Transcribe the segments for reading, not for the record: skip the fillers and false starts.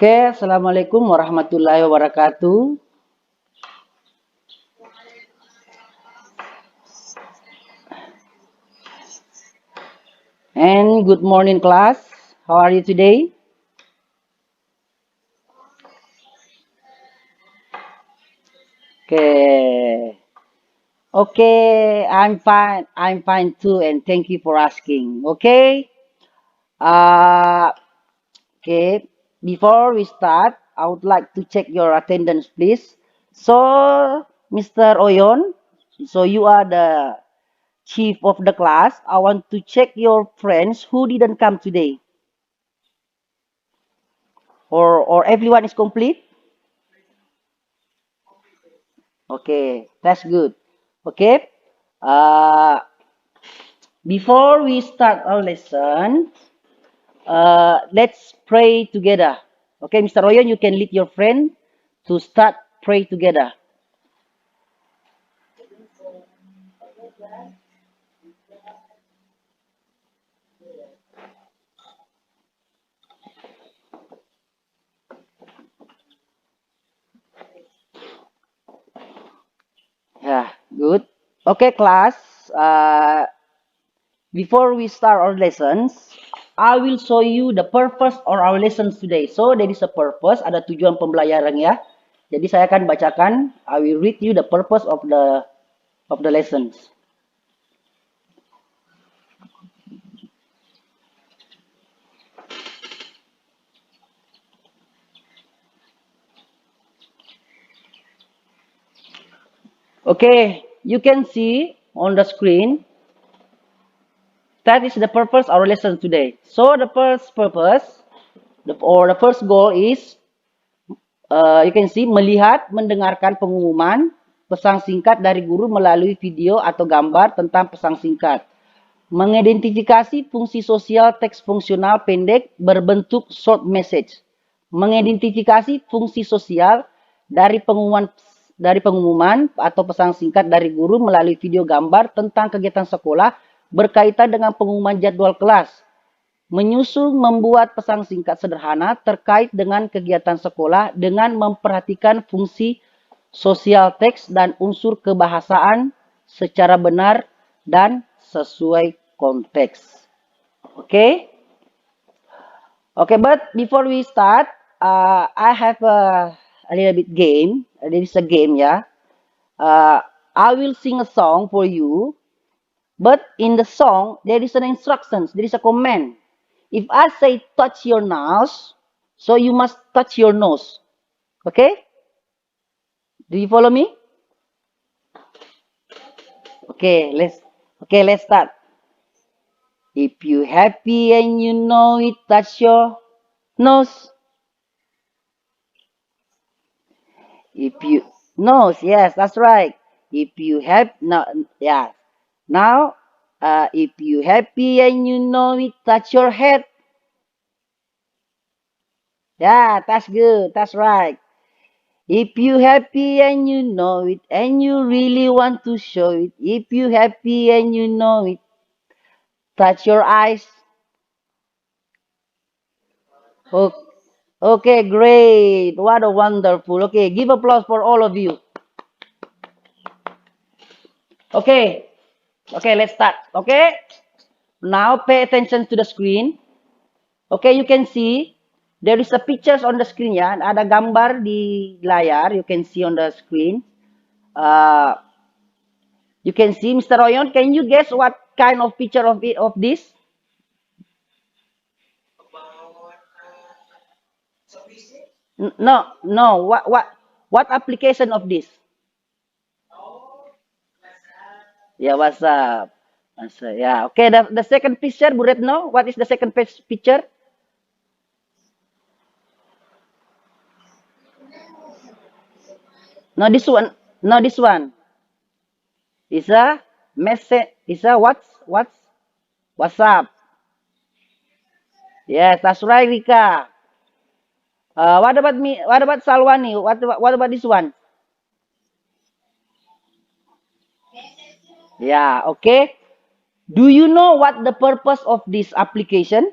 Oke, Assalamualaikum warahmatullahi wabarakatuh. And good morning, class. How are you today? Okay. Okay, I'm fine. I'm fine too, and thank you for asking. Okay. Uh, okay. Before we start, I would like to check your attendance, please. So, Mr. Oyon, so you are the chief of the class. I want to check your friends who didn't come today, or everyone is complete. Okay, that's good. Okay. Uh, Before we start our lesson, let's pray together. Okay, Mr. Royan, you can lead your friend to start pray together. Yeah, good. Okay, class. Before we start our lessons, I will show you the purpose of our lessons today. So there is a purpose, ada tujuan pembelajaran ya. Jadi saya akan bacakan. I will read you the purpose of the lessons. Okay, you can see on the screen that is the purpose of our lesson today. So the first purpose or the first goal is you can see melihat, mendengarkan pengumuman pesan singkat dari guru melalui video atau gambar tentang pesan singkat. Mengidentifikasi fungsi sosial teks fungsional pendek berbentuk short message. Mengidentifikasi fungsi sosial dari pengumuman atau pesan singkat dari guru melalui video gambar tentang kegiatan sekolah berkaitan dengan pengumuman jadwal kelas. Menyusun membuat pesan singkat sederhana terkait dengan kegiatan sekolah dengan memperhatikan fungsi sosial teks dan unsur kebahasaan secara benar dan sesuai konteks. Okay? Okay, but before we start, I have a little bit game. There is a game, yeah. I will sing a song for you, but in the song there is an instructions. There is a command. If I say touch your nose, so you must touch your nose. Okay? Do you follow me? Okay, let's start. If you happy and you know it, touch your nose. If you nose, yes, that's right. If you have no, yeah. Now, if you happy and you know it, touch your head. Yeah, that's good. That's right. If you happy and you know it, and you really want to show it. If you happy and you know it, touch your eyes. Okay, okay, great. What a wonderful. Okay, give applause for all of you. Okay, okay, let's start. Okay, now pay attention to the screen. Okay, you can see there is a pictures on the screen ya. Ada gambar di layar. You can see on the screen. Uh, you can see Mr. Royon. Can you guess what kind of picture of this? No, no. What application of this? Yeah, WhatsApp. WhatsApp. Yeah. Okay. The second picture, Buret, no. What is the second picture? No, this one. No, this one. Is a message. Is a WhatsApp. Yes, that's right, Rika. What about me? What about Salwani? What about this one? Yeah, okay. Do you know what the purpose of this application?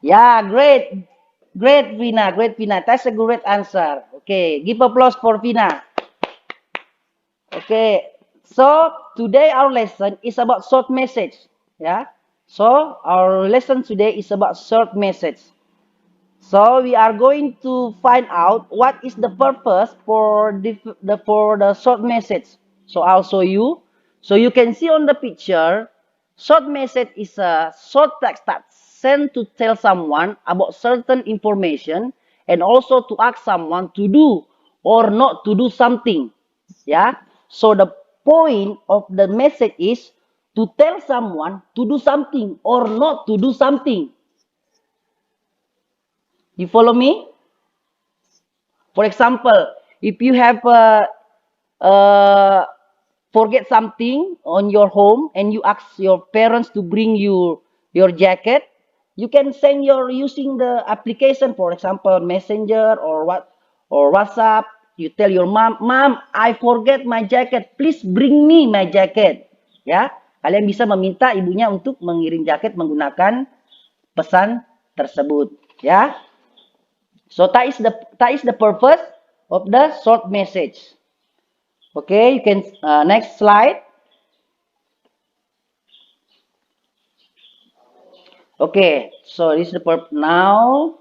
Yeah, great. Great, Vina. Great, Vina. That's a great answer. Okay, give applause for Vina. Okay, so today our lesson is about short message. Yeah, so our lesson today is about short message. So we are going to find out what is the purpose for the short message. So I'll show you. So you can see on the picture, short message is a short text that's sent to tell someone about certain information and also to ask someone to do or not to do something. Yeah. So the point of the message is to tell someone to do something or not to do something. You follow me? For example, if you have uh, forget something on your home and you ask your parents to bring you your jacket, you can send your using the application, for example, Messenger or WhatsApp. You tell your mom, I forget my jacket. Please bring me my jacket. Ya, kalian bisa meminta ibunya untuk mengirim jaket menggunakan pesan tersebut. Ya. So that is the purpose of the short message. Okay, you can next slide. Okay, so this is the purpose. Now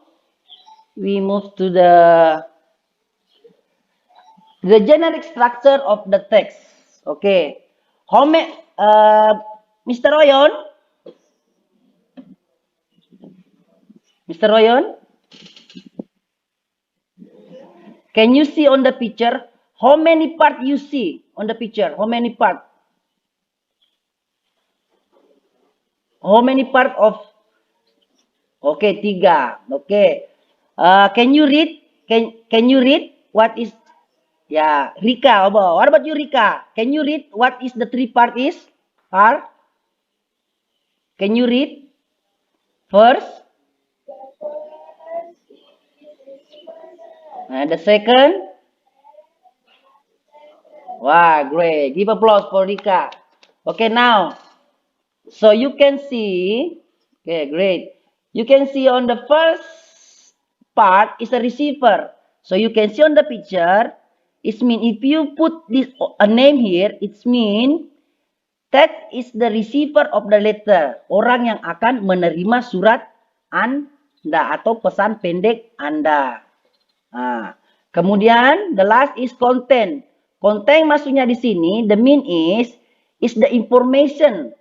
we move to the generic structure of the text. Okay, how many, Mr. Royon, Mr. Royon, can you see on the picture how many part you see on the picture? How many part? How many part of? Okay, tiga. Okay. Can you read? Can you read what is? Yeah, Rika. What about you, Rika? Can you read what is the three part is? Are? Can you read first? The second? Wow, great. Give applause for Rika. Okay, now, so you can see. Okay, great. You can see on the first part is a receiver. So you can see on the picture. It mean if you put this a name here, it mean that is the receiver of the letter. Orang yang akan menerima surat Anda atau pesan pendek Anda. Nah, kemudian the last is content. Content maksudnya di sini the mean is the information.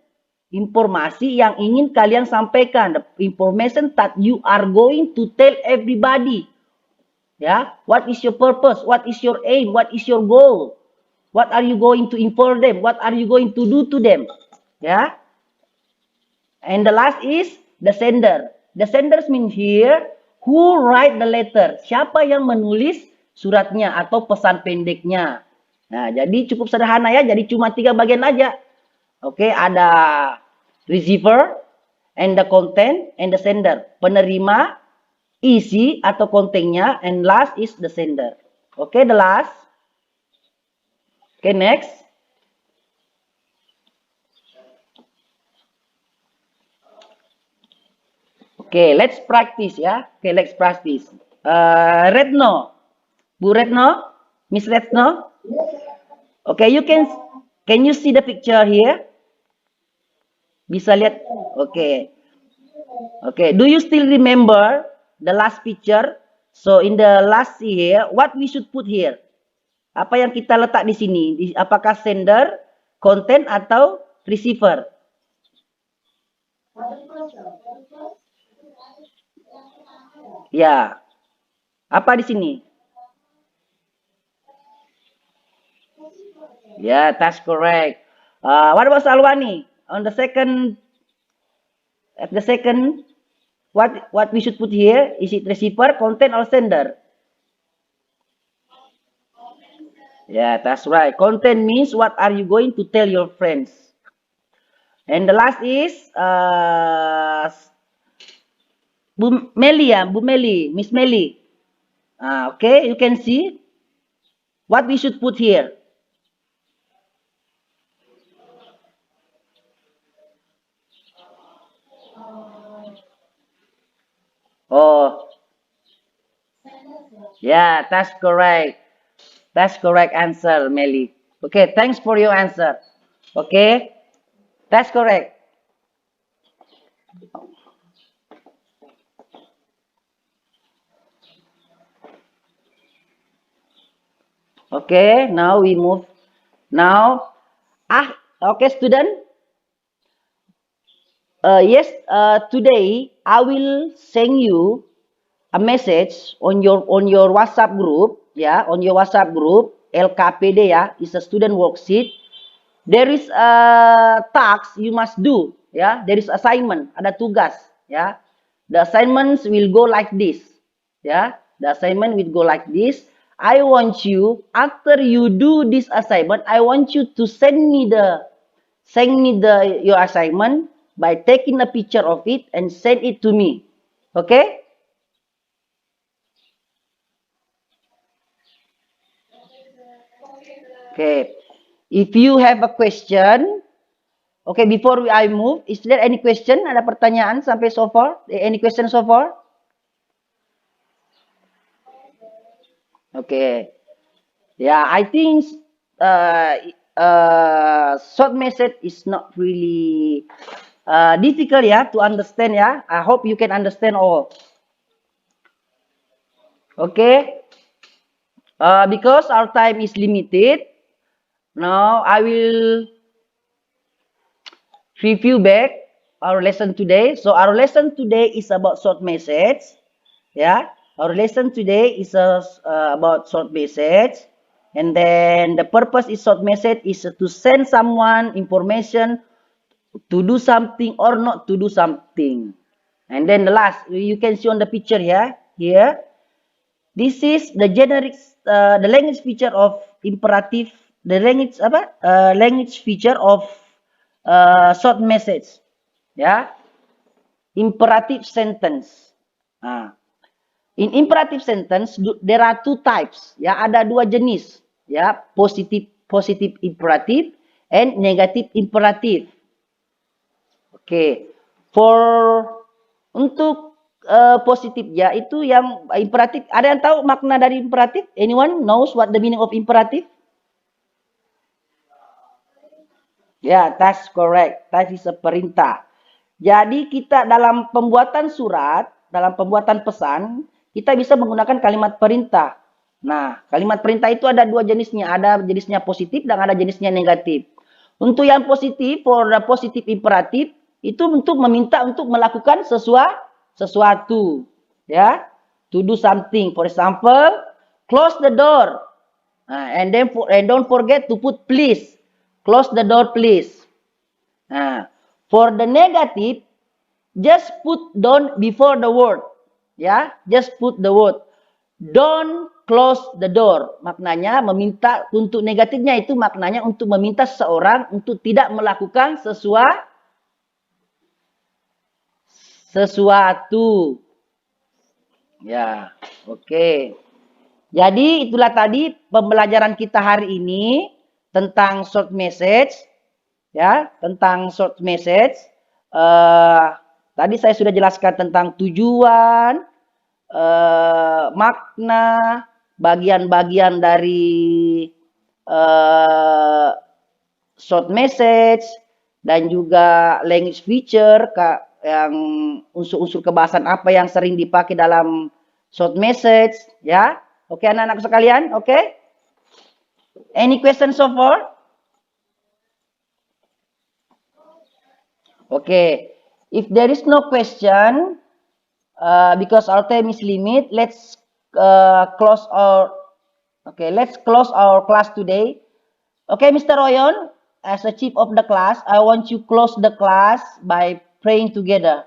Informasi yang ingin kalian sampaikan. The information that you are going to tell everybody. Ya, what is your purpose? What is your aim? What is your goal? What are you going to inform them? What are you going to do to them? Ya. And the last is the sender. The senders mean here who write the letter. Siapa yang menulis suratnya atau pesan pendeknya. Nah, jadi cukup sederhana ya. Jadi cuma 3 bagian aja. Oke, ada receiver, and the content, and the sender. Penerima, isi atau kontennya, and last is the sender. Oke, the last. Oke, next. Oke, let's practice ya. Oke, let's practice. Retno. Bu Retno? Miss Retno? Okay, can you see the picture here? Bisa lihat? Okay. Okay, do you still remember the last picture? So in the last here, what we should put here? Apa yang kita letak di sini? Apakah sender, content atau receiver? Ya. Apa di sini? Yeah, that's correct. What about Salwani? On the second, at the second, what we should put here? Is it receiver, content, or sender? Yeah, that's right. Content means what are you going to tell your friends? And the last is Bu Meli ya, Bu Meli, Miss Meli. Okay, you can see what we should put here. Yeah, that's correct. That's correct answer, Melly. Okay, thanks for your answer. Okay, that's correct. Okay, now we move. Now, okay, student. Yes, today I will send you a message on your WhatsApp group, ya, on your WhatsApp group LKPD ya, is a student worksheet. There is a task you must do, ya. There is assignment, ada tugas, ya. The assignments will go like this, ya. The assignment will go like this. I want you after you do this assignment, I want you to send me the your assignment by taking a picture of it and send it to me. Okay? Okay. If you have a question, okay, before I move, is there any question? Ada pertanyaan sampai so far? Any question so far? Okay. Yeah, I think uh, short message is not really difficult, yeah, to understand, yeah. I hope you can understand all. Okay. Because our time is limited, now I will review back our lesson today. So our lesson today is about short message. Yeah, our lesson today is about short message, and then the purpose is short message is to send someone information to do something or not to do something. And then the last you can see on the picture here. Here, this is the generic the language feature of imperative. The language apa? Language feature of short message. Ya, imperative sentence. Nah, in imperative sentence, there are two types. Ya, ada dua jenis. Ya, positive imperative and negative imperative. Oke, for untuk positif ya itu yang imperatif. Ada yang tahu makna dari imperatif? Anyone knows what the meaning of imperatif? Ya, that's correct. That is a perintah. Jadi kita dalam pembuatan surat, dalam pembuatan pesan, kita bisa menggunakan kalimat perintah. Nah, kalimat perintah itu ada dua jenisnya. Ada jenisnya positif dan ada jenisnya negatif. Untuk yang positif, for the positive imperative, itu untuk meminta untuk melakukan sesuatu. Ya, to do something. For example, close the door. And don't forget to put please. Close the door, please. For the negative, just put don't before the word. Ya, just put the word. Don't close the door. Maknanya meminta untuk negatifnya itu maknanya untuk meminta seseorang untuk tidak melakukan sesuatu. Ya, oke. Jadi itulah tadi pembelajaran kita hari ini tentang short message, ya, tentang short message. Tadi saya sudah jelaskan tentang tujuan, makna, bagian-bagian dari short message, dan juga language feature, yang unsur-unsur kebahasan apa yang sering dipakai dalam short message, ya. Oke, anak-anak sekalian, oke? Any question so far? Okay, if there is no question, because our time is limit, let's close our class today. Okay, Mr. Royon, as a chief of the class, I want you close the class by praying together.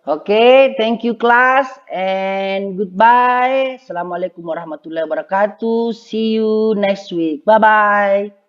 Okay, thank you class and goodbye. Assalamualaikum warahmatullahi wabarakatuh. See you next week. Bye-bye.